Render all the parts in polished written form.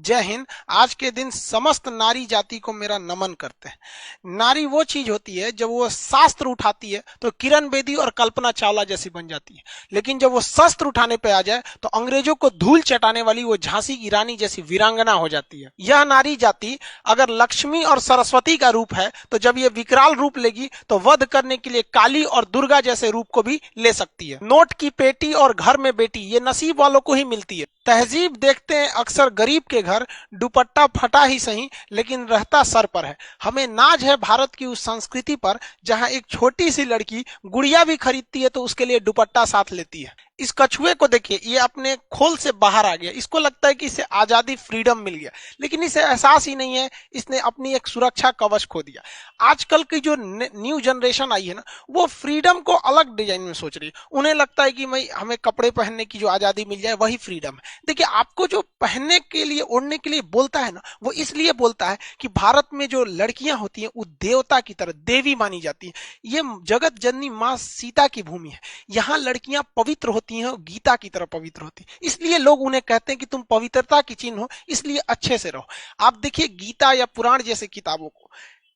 जय हिंद। आज के दिन समस्त नारी जाति को मेरा नमन करते हैं। नारी वो चीज होती है जब वो शास्त्र उठाती है तो किरण बेदी और कल्पना चावला जैसी बन जाती है, लेकिन जब वो शस्त्र उठाने पे आ जाए तो अंग्रेजों को धूल चटाने वाली वो झांसी की रानी जैसी वीरांगना हो जाती है। यह नारी जाति अगर लक्ष्मी और सरस्वती का रूप है तो जब ये विकराल रूप लेगी तो वध करने के लिए काली और दुर्गा जैसे रूप को भी ले सकती है। नोट की पेटी और घर में बेटी ये नसीब वालों को ही मिलती है। तहजीब देखते हैं अक्सर गरीब के घर, दुपट्टा फटा ही सही लेकिन रहता सर पर है। हमें नाज है भारत की उस संस्कृति पर जहां एक छोटी सी लड़की गुड़िया भी खरीदती है तो उसके लिए दुपट्टा साथ लेती है। इस कछुए को देखिए, ये अपने खोल से बाहर आ गया। इसको लगता है कि इसे आजादी, फ्रीडम मिल गया, लेकिन इसे एहसास ही नहीं है इसने अपनी एक सुरक्षा कवच खो दिया। आजकल की जो न्यू जनरेशन आई है ना, वो फ्रीडम को अलग डिजाइन में सोच रही है। उन्हें लगता है कि भाई हमें कपड़े पहनने की जो आजादी मिल जाए वही फ्रीडम है। देखिए, आपको जो पहनने के लिए, ओढ़ने के लिए बोलता है ना, वो इसलिए बोलता है कि भारत में जो लड़कियां होती हैं वो देवता की तरह, देवी मानी जाती है। ये जगत जननी माँ सीता की भूमि है। यहाँ लड़कियां पवित्र होती हैं, गीता की तरह पवित्र होती है। इसलिए लोग उन्हें कहते हैं कि तुम पवित्रता की चिन्ह हो, इसलिए अच्छे से रहो। आप देखिए, गीता या पुराण जैसे किताबों को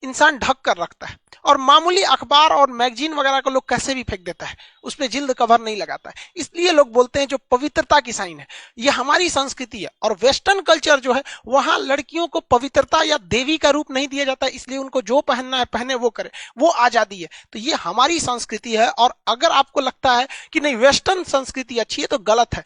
इंसान ढक कर रखता है और मामूली अखबार और मैगजीन वगैरह को लोग कैसे भी फेंक देता है, उस पर जिल्द कवर नहीं लगाता है। इसलिए लोग बोलते हैं जो पवित्रता की साइन है। ये हमारी संस्कृति है और वेस्टर्न कल्चर जो है वहां लड़कियों को पवित्रता या देवी का रूप नहीं दिया जाता है, इसलिए उनको जो पहनना है पहने, वो करे, वो आजादी है। तो ये हमारी संस्कृति है और अगर आपको लगता है कि नहीं वेस्टर्न संस्कृति अच्छी है तो गलत है।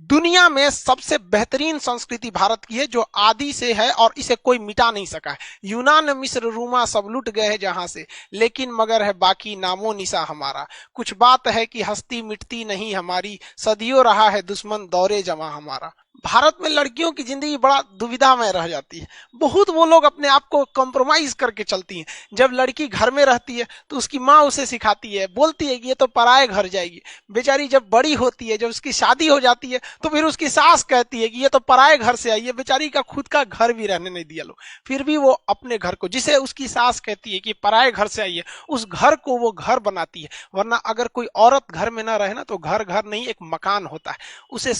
दुनिया में सबसे बेहतरीन संस्कृति भारत की है जो आदि से है और इसे कोई मिटा नहीं सका है। यूनान, मिस्र, रोमा सब लुट गए हैं जहां से, लेकिन मगर है बाकी नामो निशा हमारा। कुछ बात है कि हस्ती मिटती नहीं हमारी, सदियों रहा है दुश्मन दौरे जमा हमारा। भारत में लड़कियों की जिंदगी बड़ा दुविधा में रह जाती है। बहुत वो लोग अपने आप को कॉम्प्रोमाइज करके चलती हैं। जब लड़की घर में रहती है तो उसकी माँ उसे सिखाती है, बोलती है कि ये तो पराए घर जाएगी। बेचारी जब बड़ी होती है, जब उसकी शादी हो जाती है तो फिर उसकी सास कहती है कि ये तो पराए घर से आई है। बेचारी का खुद का घर भी रहने नहीं दिया लोग, फिर भी वो अपने घर को, जिसे उसकी सास कहती है कि पराए घर से आई है, उस घर को वो घर बनाती है। वरना अगर कोई औरत घर में ना रहे ना तो घर घर नहीं, एक मकान होता है। उसे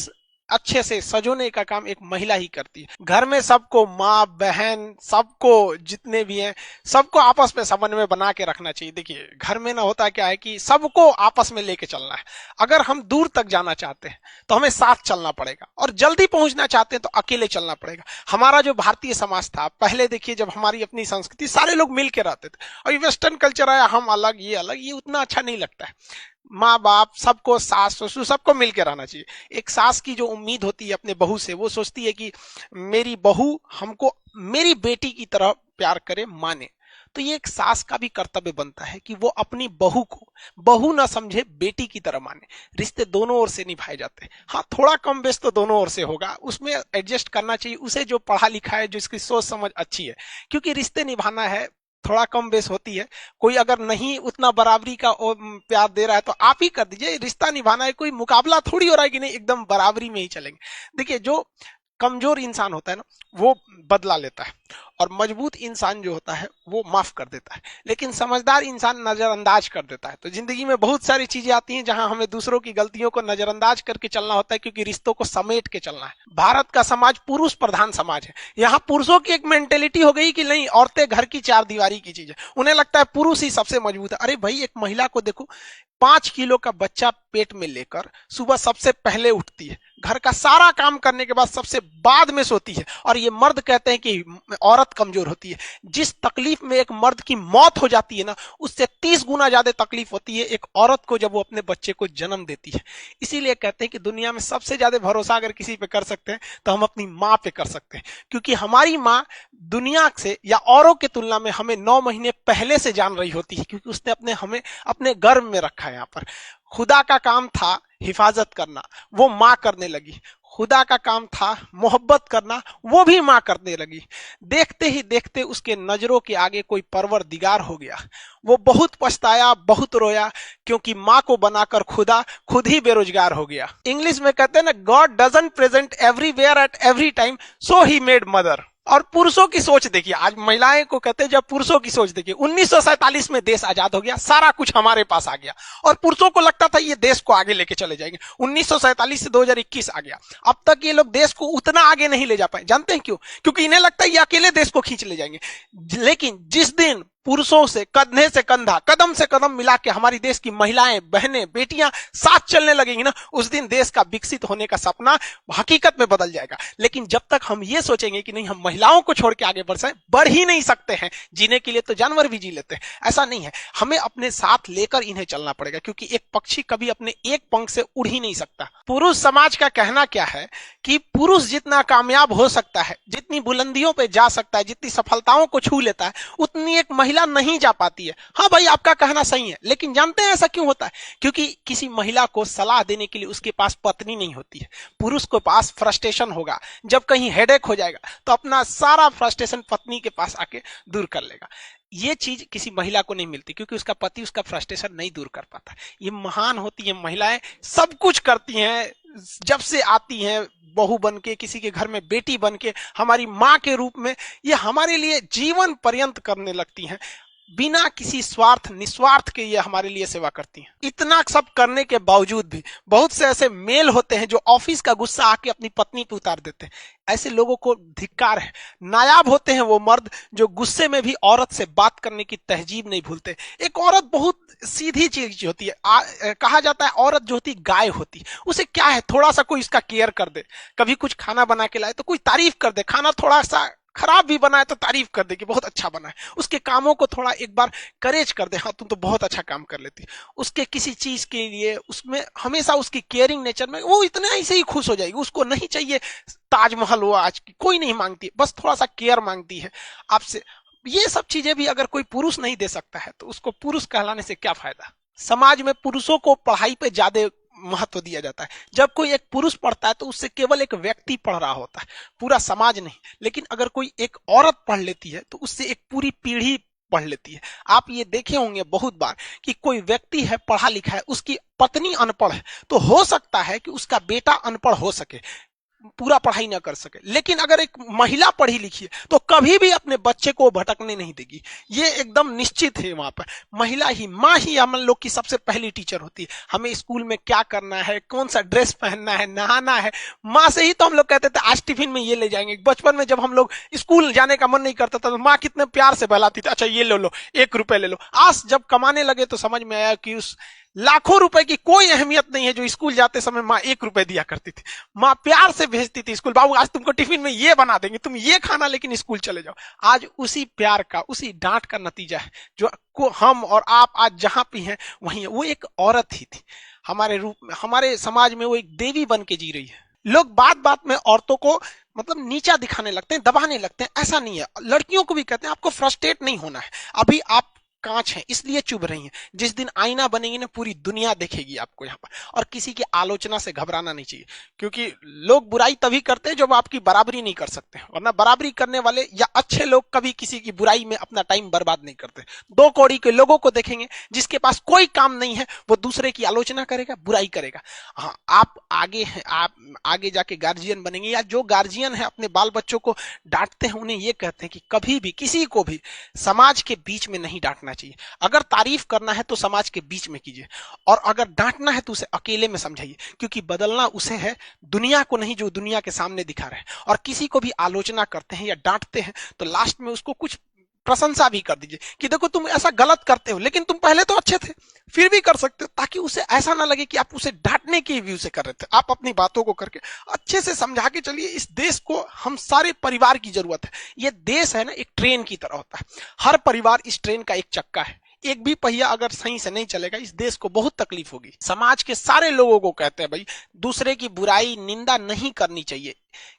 अच्छे से सजोने का काम एक महिला ही करती है। घर में सबको, माँ बहन सबको, जितने भी हैं सबको आपस में समन्वय बना के रखना चाहिए। देखिए, घर में ना होता क्या है कि सबको आपस में लेके चलना है। अगर हम दूर तक जाना चाहते हैं तो हमें साथ चलना पड़ेगा और जल्दी पहुंचना चाहते हैं तो अकेले चलना पड़ेगा। हमारा जो भारतीय समाज था पहले, देखिए जब हमारी अपनी संस्कृति, सारे लोग मिल के रहते थे। और वेस्टर्न कल्चर आया, हम अलग, ये अलग, ये उतना अच्छा नहीं लगता है। माँ बाप सबको, सास ससुर सबको मिलकर रहना चाहिए। एक सास की जो उम्मीद होती है अपने बहू से, वो सोचती है कि मेरी बहू हमको मेरी बेटी की तरह प्यार करे, माने। तो ये एक सास का भी कर्तव्य बनता है कि वो अपनी बहू को बहू ना समझे, बेटी की तरह माने। रिश्ते दोनों ओर से निभाए जाते हैं। हाँ, थोड़ा कम बेस तो दोनों ओर से होगा, उसमें एडजस्ट करना चाहिए उसे जो पढ़ा लिखा है, जिसकी सोच समझ अच्छी है, क्योंकि रिश्ते निभाना है, थोड़ा कम बेस होती है। कोई अगर नहीं उतना बराबरी का प्यार दे रहा है तो आप ही कर दीजिए। रिश्ता निभाना है, कोई मुकाबला थोड़ी हो रहा है कि नहीं एकदम बराबरी में ही चलेंगे। देखिए, जो कमजोर इंसान होता है ना वो बदला लेता है और मजबूत इंसान जो होता है वो माफ कर देता है, लेकिन समझदार इंसान नजरअंदाज कर देता है। तो जिंदगी में बहुत सारी चीजें आती हैं जहां हमें दूसरों की गलतियों को नजरअंदाज करके चलना होता है, क्योंकि रिश्तों को समेट के चलना है। भारत का समाज पुरुष प्रधान समाज है। यहाँ पुरुषों की एक मेंटेलिटी हो गई कि नहीं, औरतें घर की चार दीवारी की चीज है। उन्हें लगता है पुरुष ही सबसे मजबूत है। अरे भाई, एक महिला को देखो, 5 किलो का बच्चा पेट में लेकर सुबह सबसे पहले उठती है, घर का सारा काम करने के बाद सबसे बाद में सोती है, और ये मर्द कहते हैं कि औरत कमजोर होती है। जिस तकलीफ में एक मर्द की मौत हो जाती है ना, उससे 30 गुना ज्यादा तकलीफ होती है एक औरत को जब वो अपने बच्चे को जन्म देती है। इसीलिए कहते हैं कि दुनिया में सबसे ज्यादा भरोसा अगर किसी पे कर सकते हैं तो हम अपनी माँ पे कर सकते हैं, क्योंकि हमारी माँ दुनिया से या औरों की तुलना में हमें 9 महीने पहले से जान रही होती है, क्योंकि उसने हमें अपने गर्भ में रखा है। यहाँ पर खुदा का काम था हिफाजत करना, वो माँ करने लगी। खुदा का काम था मोहब्बत करना, वो भी माँ करने लगी। देखते ही देखते उसके नजरों के आगे कोई परवरदिगार हो गया। वो बहुत पछताया, बहुत रोया, क्योंकि माँ को बनाकर खुदा खुद ही बेरोजगार हो गया। इंग्लिश में कहते हैं ना, God doesn't present everywhere at every time, so he made mother. और पुरुषों की सोच देखिए, आज महिलाएं को कहते हैं, जब पुरुषों की सोच देखिए, 1947 में देश आजाद हो गया, सारा कुछ हमारे पास आ गया, और पुरुषों को लगता था ये देश को आगे लेके चले जाएंगे। 1947 से 2021 आ गया, अब तक ये लोग देश को उतना आगे नहीं ले जा पाए। जानते हैं क्यों? क्योंकि इन्हें लगता है ये अकेले देश को खींच ले जाएंगे। लेकिन जिस दिन पुरुषों से कंधे से कंधा, कदम से कदम मिला के हमारी देश की महिलाएं, बहनें, बेटियां साथ चलने लगेंगी ना, उस दिन देश का विकसित होने का सपना हकीकत में बदल जाएगा। लेकिन जब तक हम ये सोचेंगे कि नहीं, हम महिलाओं को छोड़ के आगे बढ़ ही नहीं सकते हैं, जीने के लिए तो जानवर भी जी लेते हैं, ऐसा नहीं है, हमें अपने साथ लेकर इन्हें चलना पड़ेगा, क्योंकि एक पक्षी कभी अपने एक पंख से उड़ ही नहीं सकता। पुरुष समाज का कहना क्या है कि पुरुष जितना कामयाब हो सकता है, जितनी बुलंदियों पे जा सकता है, जितनी सफलताओं को छू लेता है, उतनी एक महिला नहीं जा पाती है। हाँ भाई, आपका कहना सही है, लेकिन जानते हैं ऐसा क्यों होता है? क्योंकि किसी महिला को सलाह देने के लिए उसके पास पत्नी नहीं होती है। पुरुष के पास फ्रस्ट्रेशन होगा, जब कहीं हेडेक हो जाएगा तो अपना सारा फ्रस्ट्रेशन पत्नी के पास आके दूर कर लेगा। ये चीज किसी महिला को नहीं मिलती, क्योंकि उसका पति उसका फ्रस्ट्रेशन नहीं दूर कर पाता। ये महान होती है महिलाएं, सब कुछ करती हैं, जब से आती हैं बहू बन के, किसी के घर में बेटी बन के, हमारी माँ के रूप में, ये हमारे लिए जीवन पर्यंत करने लगती हैं, बिना किसी स्वार्थ निस्वार्थ के ये हमारे लिए सेवा करती हैं। इतना सब करने के बावजूद भी बहुत से ऐसे मेल होते हैं जो ऑफिस का गुस्सा आके अपनी पत्नी पे उतार देते हैं। ऐसे लोगों को धिक्कार है। नायाब होते हैं वो मर्द जो गुस्से में भी औरत से बात करने की तहजीब नहीं भूलते। एक औरत बहुत सीधी चीज होती है, कहा जाता है औरत जो होती गाय होती, उसे क्या है, थोड़ा सा कोई इसका केयर कर दे, कभी कुछ खाना बना के लाए तो कोई तारीफ कर दे, खाना थोड़ा सा खराब भी बना है तो तारीफ कर दे कि बहुत अच्छा बना है, उसके कामों को थोड़ा एक बार करेज कर दे, हाँ तुम तो बहुत अच्छा काम कर लेती, उसके किसी चीज के लिए उसमें हमेशा उसकी केयरिंग नेचर में वो इतना ऐसे ही खुश हो जाएगी। उसको नहीं चाहिए ताजमहल हो आज की, कोई नहीं मांगती, बस थोड़ा सा केयर मांगती है आपसे। ये सब चीजें भी अगर कोई पुरुष नहीं दे सकता है तो उसको पुरुष कहलाने से क्या फायदा। समाज में पुरुषों को पढ़ाई पे ज्यादा महत्व दिया जाता है। जब कोई एक पुरुष पढ़ता है तो उससे केवल एक व्यक्ति पढ़ रहा होता है, पूरा समाज नहीं। लेकिन अगर कोई एक औरत पढ़ लेती है तो उससे एक पूरी पीढ़ी पढ़ लेती है। आप ये देखे होंगे बहुत बार कि कोई व्यक्ति है पढ़ा लिखा है, उसकी पत्नी अनपढ़ है, तो हो सकता है कि उसका बेटा अनपढ़ हो सके, पूरा पढ़ाई ना कर सके, लेकिन अगर एक महिला पढ़ी लिखी है तो कभी भी अपने बच्चे को भटकने नहीं देगी। ये एकदम निश्चित है। वहां पर महिला ही, माँ ही हम लोग की सबसे पहली टीचर होती है। हमें स्कूल में क्या करना है, कौन सा ड्रेस पहनना है, नहाना है, माँ से ही तो हम लोग कहते थे आज टिफिन में ये ले जाएंगे। बचपन में जब हम लोग स्कूल जाने का मन नहीं करता था तो माँ कितने प्यार से बहलाती थी, अच्छा ये ले लो, 1 रुपए ले लो। आज जब कमाने लगे तो समझ में आया कि उस लाखों रुपए की कोई अहमियत नहीं है जो स्कूल जाते समय माँ 1 रुपए दिया करती थी। माँ प्यार से भेजती थी स्कूल, बाबू आज तुमको टिफिन में ये बना देंगे, तुम ये खाना लेकिन स्कूल चले जाओ। आज उसी प्यार का, उसी डांट का नतीजा है जो को हम और आप आज जहां भी हैं वहीं है। वो एक औरत ही थी हमारे रूप में, हमारे समाज में वो एक देवी बन के जी रही है। लोग बात बात में औरतों को मतलब नीचा दिखाने लगते हैं, दबाने लगते हैं। ऐसा नहीं है। लड़कियों को भी कहते हैं आपको फ्रस्ट्रेट नहीं होना है, अभी आप कांच है इसलिए चुभ रही हैं। जिस दिन आईना बनेगी ना पूरी दुनिया देखेगी आपको यहाँ पर। और किसी की आलोचना से घबराना नहीं चाहिए, क्योंकि लोग बुराई तभी करते हैं जब आपकी बराबरी नहीं कर सकते, वरना बराबरी करने वाले या अच्छे लोग कभी किसी की बुराई में अपना टाइम बर्बाद नहीं करते। 2 कौड़ी के लोगों को देखेंगे जिसके पास कोई काम नहीं है, वो दूसरे की आलोचना करेगा, बुराई करेगा। हाँ, आप आगे हैं, आप आगे जाके गार्जियन बनेंगे, या जो गार्जियन है अपने बाल बच्चों को डांटते हैं उन्हें ये कहते हैं कि कभी भी किसी को भी समाज के बीच में नहीं डांटना चाहिए। अगर तारीफ करना है तो समाज के बीच में कीजिए, और अगर डांटना है तो उसे अकेले में समझाइए, क्योंकि बदलना उसे है, दुनिया को नहीं जो दुनिया के सामने दिखा रहे हैं। और किसी को भी आलोचना करते हैं या डांटते हैं तो लास्ट में उसको कुछ प्रशंसा भी कर दीजिए कि देखो तुम ऐसा गलत करते हो लेकिन तुम पहले तो अच्छे थे, फिर भी कर सकते हो, ताकि उसे ऐसा ना लगे कि आप उसे डांटने के व्यू से कर रहे थे। आप अपनी बातों को करके अच्छे से समझा के चलिए। इस देश को हम सारे परिवार की जरूरत है। ये देश है ना एक ट्रेन की तरह होता है, हर परिवार इस ट्रेन का एक चक्का है। एक भी पहिया अगर सही से नहीं चलेगा इस देश को बहुत तकलीफ होगी। समाज के सारे लोगों को कहते हैं भाई दूसरे की बुराई निंदा नहीं करनी चाहिए,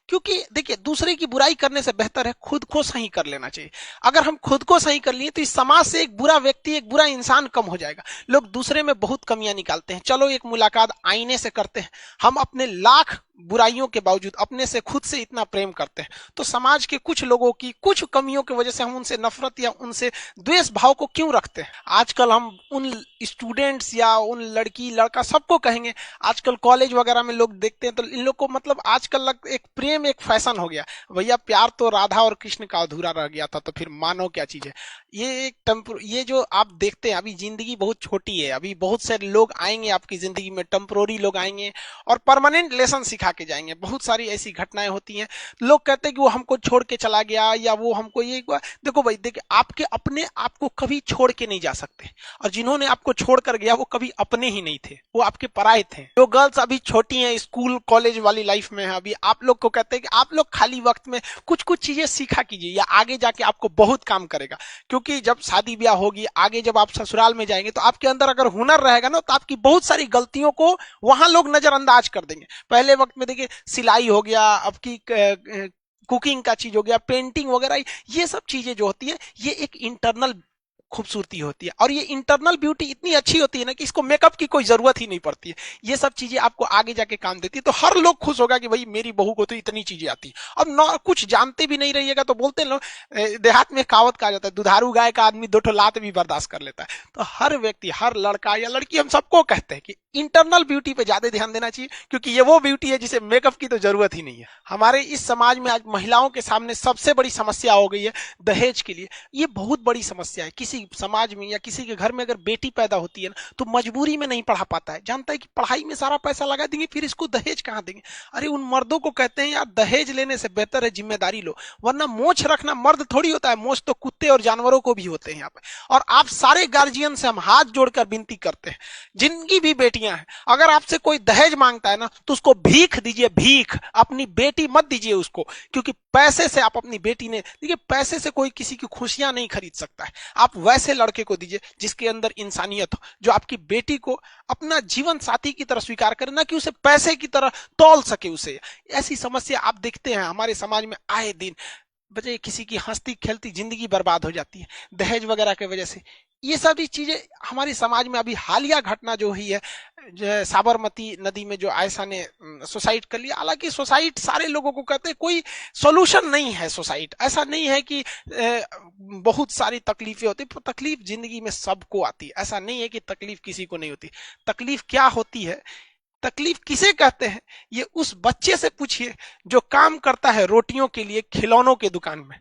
क्योंकि देखिए दूसरे की बुराई करने से बेहतर है खुद को सही कर लेना चाहिए। अगर हम खुद को सही कर लिए तो इस समाज से एक बुरा व्यक्ति, एक बुरा इंसान कम हो जाएगा। लोग दूसरे में बहुत कमियां निकालते हैं, चलो एक मुलाकात आईने से करते हैं। हम अपने लाख बुराइयों के बावजूद अपने से खुद से इतना प्रेम करते हैं, तो समाज के कुछ लोगों की कुछ कमियों की वजह से हम उनसे नफरत या उनसे द्वेष भाव को क्यों रखते हैं। आजकल हम उन स्टूडेंट्स या उन लड़की लड़का सबको कहेंगे, आजकल कॉलेज वगैरह में लोग देखते हैं तो इन लोग को मतलब आजकल एक एक प्रेम एक फैशन हो गया। भैया प्यार तो राधा और कृष्ण का अधूरा रह गया था, तो फिर मानो क्या चीज है। ये एक ये जो आप देखते हैं, अभी जिंदगी बहुत छोटी है, अभी बहुत से लोग आएंगे आपकी जिंदगी में, टेम्पोररी लोग आएंगे और परमानेंट लेसन सिखा के जाएंगे। बहुत सारी ऐसी घटनाएं होती हैं, लोग कहते हैं कि वो हमको छोड़ के चला गया या वो हमको ये हुआ। देखो भाई, देखिए आपके अपने आपको कभी छोड़ के नहीं जा सकते, और जिन्होंने आपको छोड़ कर गया वो कभी अपने ही नहीं थे, वो आपके पराये थे। जो गर्ल्स अभी छोटी हैं, स्कूल कॉलेज वाली लाइफ में है, अभी आप लोग को कहते हैं कि आप लोग खाली वक्त में कुछ कुछ चीजें सीखा कीजिए, या आगे जाके आपको बहुत काम करेगा। क्योंकि जब शादी ब्याह होगी, आगे जब आप ससुराल में जाएंगे, तो आपके अंदर अगर हुनर रहेगा ना, तो आपकी बहुत सारी गलतियों को वहां लोग नजरअंदाज कर देंगे। पहले वक्त में देखिए सिलाई हो गया, आपकी कुकिंग का चीज हो गया, पेंटिंग वगैरह, ये सब चीजें जो होती है ये एक इंटरनल खूबसूरती होती है, और ये इंटरनल ब्यूटी इतनी अच्छी होती है ना कि इसको मेकअप की कोई जरूरत ही नहीं पड़ती है। ये सब चीजें आपको आगे जाके काम देती है। तो हर लोग खुश होगा कि भाई मेरी बहू को तो इतनी चीजें आती है। अब ना कुछ जानते भी नहीं रहिएगा तो बोलते लोग, देहात में कहावत कहा जाता है, दुधारू गाय का आदमी दो ठो लात भी बर्दाश्त कर लेता है। तो हर व्यक्ति, हर लड़का या लड़की, हम सबको कहते हैं कि इंटरनल ब्यूटी पे ज्यादा ध्यान देना चाहिए, क्योंकि ये वो ब्यूटी है जिसे मेकअप की तो जरूरत ही नहीं है। हमारे इस समाज में आज महिलाओं के सामने सबसे बड़ी समस्या हो गई है दहेज के लिए। ये बहुत बड़ी समस्या है। किसी समाज में या किसी के घर में अगर बेटी पैदा होती है ना, तो मजबूरी में नहीं पढ़ा पाता है, जानता है कि पढ़ाई में सारा पैसा लगा देंगे, फिर इसको दहेज कहां देंगे। अरे उन मर्दों को कहते हैं यार, दहेज लेने से बेहतर है जिम्मेदारी लो, वरना मोछ रखना मर्द थोड़ी होता है, मोछ तो कुत्ते और जानवरों को भी होते हैं यहाँ पे। और आप सारे गार्जियन से हम हाथ जोड़कर विनती करते हैं, जिनकी भी बेटियां हैं, अगर आपसे कोई दहेज मांगता है ना, तो उसको भीख दीजिए, भीख। अपनी बेटी मत दीजिए उसको, क्योंकि पैसे से आप अपनी बेटी ने, देखिए पैसे से कोई किसी की खुशियां नहीं खरीद सकता है। आप वैसे लड़के को दीजिए जिसके अंदर इंसानियत हो, जो आपकी बेटी को अपना जीवन साथी की तरह स्वीकार करे, ना कि उसे पैसे की तरह तौल सके उसे। ऐसी समस्या आप देखते हैं हमारे समाज में आए दिन। बच्चे किसी की हंसती खेलती जिंदगी बर्बाद हो जाती है दहेज वगैरह की वजह से। ये सभी चीजें हमारे समाज में अभी हालिया घटना जो हुई है, जो साबरमती नदी में जो आयशा ने सुसाइड कर लिया। हालांकि सुसाइड सारे लोगों को कहते हैं कोई सोल्यूशन नहीं है। सुसाइड ऐसा नहीं है कि बहुत सारी तकलीफें होती, तकलीफ जिंदगी में सबको आती है। ऐसा नहीं है कि तकलीफ किसी को नहीं होती। तकलीफ क्या होती है, तकलीफ किसे कहते हैं, ये उस बच्चे से पूछिए जो काम करता है रोटियों के लिए खिलौनों के दुकान में।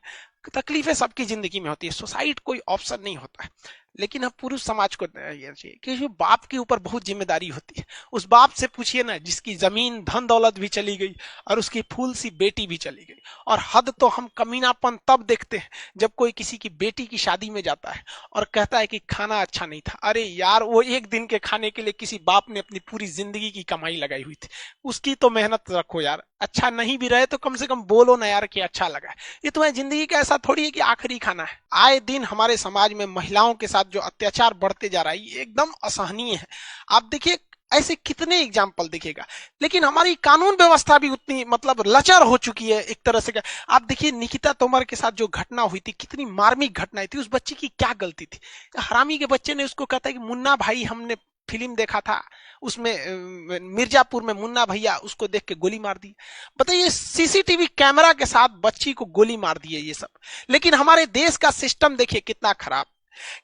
तकलीफें सबकी जिंदगी में होती है, सुसाइड कोई ऑप्शन नहीं होता है। लेकिन अब पुरुष समाज को ये चाहिए कि बाप के ऊपर बहुत जिम्मेदारी होती है। उस बाप से पूछिए ना जिसकी जमीन धन दौलत भी चली गई और उसकी फूल सी बेटी भी चली गई। और हद तो हम कमीनापन तब देखते हैं जब कोई किसी की बेटी की शादी में जाता है और कहता है कि खाना अच्छा नहीं था। अरे यार, वो एक दिन के खाने के लिए किसी बाप ने अपनी पूरी जिंदगी की कमाई लगाई हुई थी, उसकी तो मेहनत रखो यार। अच्छा नहीं भी रहे तो कम से कम बोलो ना यार कि अच्छा लगा। ये तुम्हारी जिंदगी का ऐसा थोड़ी है कि आखिरी खाना है। आए दिन हमारे समाज में महिलाओं के साथ जो अत्याचार बढ़ते जा रहा है, ये एकदम असहनीय है। आप देखिए ऐसे कितने एग्जाम्पल दिखेगा। लेकिन हमारी कानून व्यवस्था भी उतनी मतलब लचर हो चुकी है एक तरह से। आप देखिए निकिता तोमर के साथ जो घटना हुई थी, कितनी मार्मिक घटना थी। उस बच्ची की क्या गलती थी? हरामी के बच्चे ने उसको कहता है कि मुन्ना भाई, हमने फिल्म देखा था, उसमें मिर्जापुर में मुन्ना भैया, उसको देख के गोली मार दी। बताइए, सीसीटीवी कैमरा के साथ बच्ची को गोली मार दी है ये सब। लेकिन हमारे देश का सिस्टम देखिए कितना खराब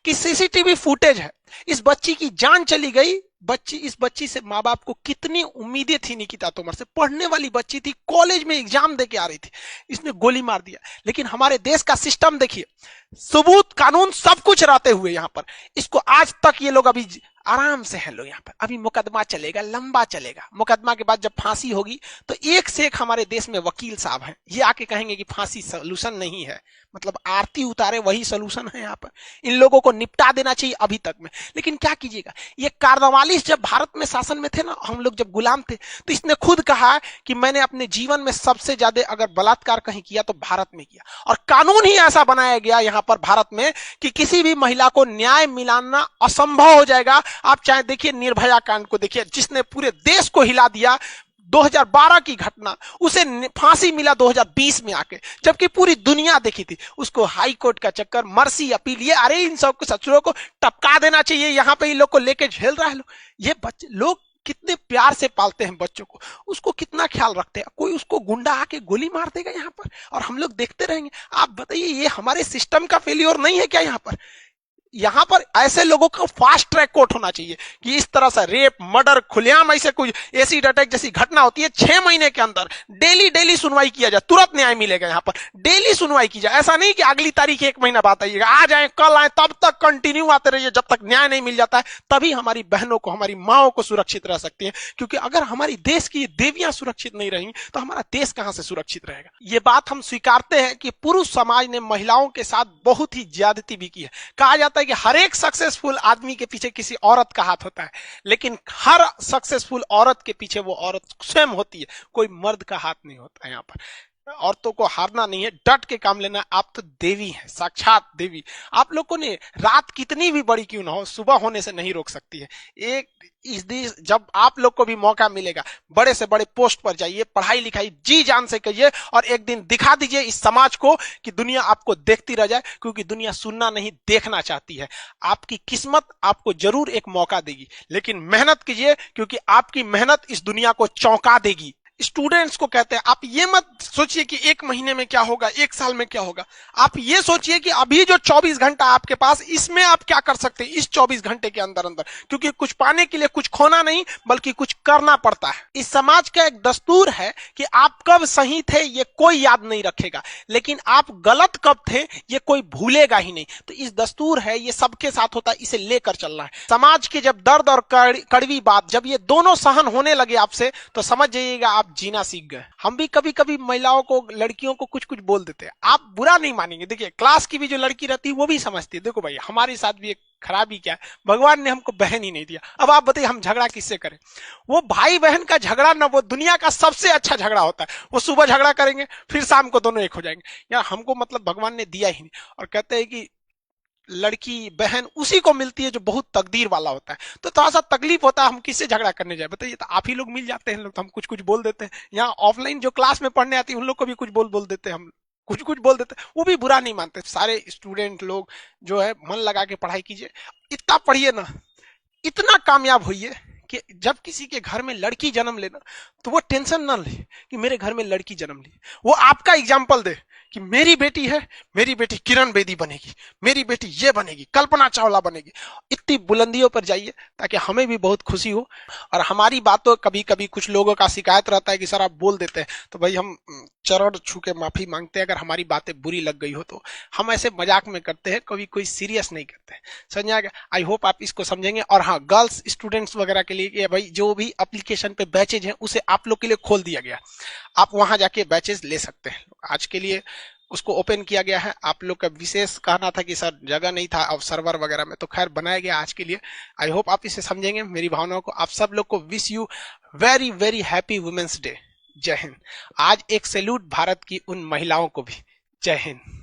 कि सीसीटीवी फुटेज है, इस बच्ची की जान चली गई। इस बच्ची से माँ बाप को कितनी उम्मीदें थी। निकिता तोमर से पढ़ने वाली बच्ची थी, कॉलेज में एग्जाम दे के आ रही थी, इसने गोली मार दिया। लेकिन हमारे देश का सिस्टम देखिए, सबूत कानून सब कुछ रहते हुए यहाँ पर इसको आज तक ये लोग अभी आराम से हैं लोग यहाँ पर। अभी मुकदमा चलेगा, लंबा चलेगा। मुकदमा के बाद जब फांसी होगी तो एक से एक हमारे देश में वकील साहब हैं, ये आके कहेंगे कि फांसी सोल्यूशन नहीं है, मतलब आरती उतारे वही सोल्यूशन है। यहाँ पर इन लोगों को निपटा देना चाहिए अभी तक में। लेकिन क्या कीजिएगा, ये कार्नवालिस जब भारत में शासन में थे ना, हम लोग जब गुलाम थे, तो इसने खुद कहा कि मैंने अपने जीवन में सबसे ज्यादा अगर बलात्कार कहीं किया तो भारत में किया। और कानून ही ऐसा बनाया गया यहाँ पर भारत में कि किसी भी महिला को न्याय मिलाना असंभव हो जाएगा। आप चाहे देखिए निर्भया कांड को देखिए, जिसने पूरे देश को हिला दिया। 2012 की घटना, उसे फांसी मिला 2020 में आके, जबकि पूरी दुनिया देखी थी। उसको हाई कोर्ट का चक्कर, मर्सी अपील, ये अरे इन सब सचुरों को टपका देना चाहिए। यहाँ पे इन लोग को लेके झेल रहा है। ये बच्चे लोग कितने प्यार से पालते हैं बच्चों को, उसको कितना ख्याल रखते हैं। कोई उसको गुंडा आके गोली मार देगा यहाँ पर और हम लोग देखते रहेंगे। आप बताइए, ये हमारे सिस्टम का फेलियर नहीं है क्या यहाँ पर? यहाँ पर ऐसे लोगों को फास्ट ट्रैक कोर्ट होना चाहिए कि इस तरह से रेप, मर्डर, खुलेआम ऐसे कोई एसिड अटैक जैसी घटना होती है 6 महीने के अंदर डेली डेली सुनवाई किया जाए, तुरंत न्याय मिलेगा। यहाँ पर डेली सुनवाई की जाए, ऐसा नहीं कि अगली तारीख 1 महीना बाद आइएगा, आज आए कल आए, तब तक कंटिन्यू आते रहिए जब तक न्याय नहीं मिल जाता है। तभी हमारी बहनों को, हमारी माओ को सुरक्षित रह सकती है, क्योंकि अगर हमारी देश की देवियां सुरक्षित नहीं रहेंगी तो हमारा देश कहां से सुरक्षित रहेगा। ये बात हम स्वीकारते हैं कि पुरुष समाज ने महिलाओं के साथ बहुत ही ज्यादती भी की है। कहा जाता है कि हर एक सक्सेसफुल आदमी के पीछे किसी औरत का हाथ होता है, लेकिन हर सक्सेसफुल औरत के पीछे वो औरत स्वयं होती है, कोई मर्द का हाथ नहीं होता है। यहाँ पर औरतों को हारना नहीं है, डट के काम लेना है। आप तो देवी हैं, साक्षात देवी। आप लोगों ने रात कितनी भी बड़ी क्यों ना हो, सुबह होने से नहीं रोक सकती है। एक इस दिन जब आप लोग को भी मौका मिलेगा, बड़े से बड़े पोस्ट पर जाइए, पढ़ाई लिखाई जी जान से करिए, और एक दिन दिखा दीजिए इस समाज को कि दुनिया आपको देखती रह जाए, क्योंकि दुनिया सुनना नहीं देखना चाहती है। आपकी किस्मत आपको जरूर एक मौका देगी, लेकिन मेहनत कीजिए, क्योंकि आपकी मेहनत इस दुनिया को चौंका देगी। स्टूडेंट्स को कहते हैं, आप ये मत सोचिए कि 1 महीने में क्या होगा, 1 साल में क्या होगा। आप ये सोचिए कि अभी जो 24 घंटा आपके पास, इसमें आप क्या कर सकते हैं इस 24 घंटे के अंदर अंदर, क्योंकि कुछ पाने के लिए कुछ खोना नहीं बल्कि कुछ करना पड़ता है। इस समाज का एक दस्तूर है कि आप कब सही थे ये कोई याद नहीं रखेगा, लेकिन आप गलत कब थे ये कोई भूलेगा ही नहीं। तो इस दस्तूर है, ये सबके साथ होता है, इसे लेकर चलना है। समाज के जब दर्द और कड़वी बात जब ये दोनों सहन होने लगे आपसे, तो समझ जाइएगा आप जीना सीख गए। हम भी कभी कभी महिलाओं को, लड़कियों को कुछ कुछ बोल देते हैं, आप बुरा नहीं मानेंगे। देखिए, क्लास की भी जो लड़की रहती है वो भी समझती है, देखो भाई हमारे साथ भी एक खराबी क्या है, भगवान ने हमको बहन ही नहीं दिया। अब आप बताइए हम झगड़ा किससे करें। वो भाई बहन का झगड़ा ना, वो दुनिया का सबसे अच्छा झगड़ा होता है। वो सुबह झगड़ा करेंगे, फिर शाम को दोनों एक हो जाएंगे। यार हमको मतलब भगवान ने दिया ही नहीं। और कहते हैं कि लड़की बहन उसी को मिलती है जो बहुत तकदीर वाला होता है। तो थोड़ा सा तकलीफ होता है, हम किससे झगड़ा करने जाए बताइए। तो आप ही लोग मिल जाते हैं लोग, तो हम कुछ कुछ बोल देते हैं। यहाँ ऑफलाइन जो क्लास में पढ़ने आती है उन लोग को भी कुछ बोल देते हैं, हम कुछ कुछ बोल देते हैं, वो भी बुरा नहीं मानते। सारे स्टूडेंट लोग जो है मन लगा के पढ़ाई कीजिए, इतना पढ़िए ना, इतना कामयाब होइए कि जब किसी के घर में लड़की जन्म लेना तो वो टेंशन ना ले कि मेरे घर में लड़की जन्म ली। वो आपका एग्जाम्पल दे कि मेरी बेटी है, मेरी बेटी किरण बेदी बनेगी, मेरी बेटी ये बनेगी, कल्पना चावला बनेगी। इतनी बुलंदियों पर जाइए ताकि हमें भी बहुत खुशी हो। और हमारी बातों, कभी कभी कुछ लोगों का शिकायत रहता है कि सर आप बोल देते हैं, तो भाई हम चरण छू के माफी मांगते हैं अगर हमारी बातें बुरी लग गई हो तो। हम ऐसे मजाक में करते हैं, कभी कोई सीरियस नहीं करते। समझ आ गया? आई होप आप इसको समझेंगे। और हाँ, गर्ल्स स्टूडेंट्स वगैरह के लिए भाई जो भी एप्लीकेशन पे बैचेज हैं उसे आप लोग के लिए खोल दिया गया, आप वहां जाके बैचेज ले सकते हैं। आज के लिए उसको ओपन किया गया है। आप लोग का विशेष कहना था कि सर जगह नहीं था अब सर्वर वगैरह में, तो खैर बनाया गया आज के लिए। आई होप आप इसे समझेंगे मेरी भावनाओं को। आप सब लोग को wish you very very happy women's day. जय हिंद। आज एक सैल्यूट भारत की उन महिलाओं को भी। जय हिंद।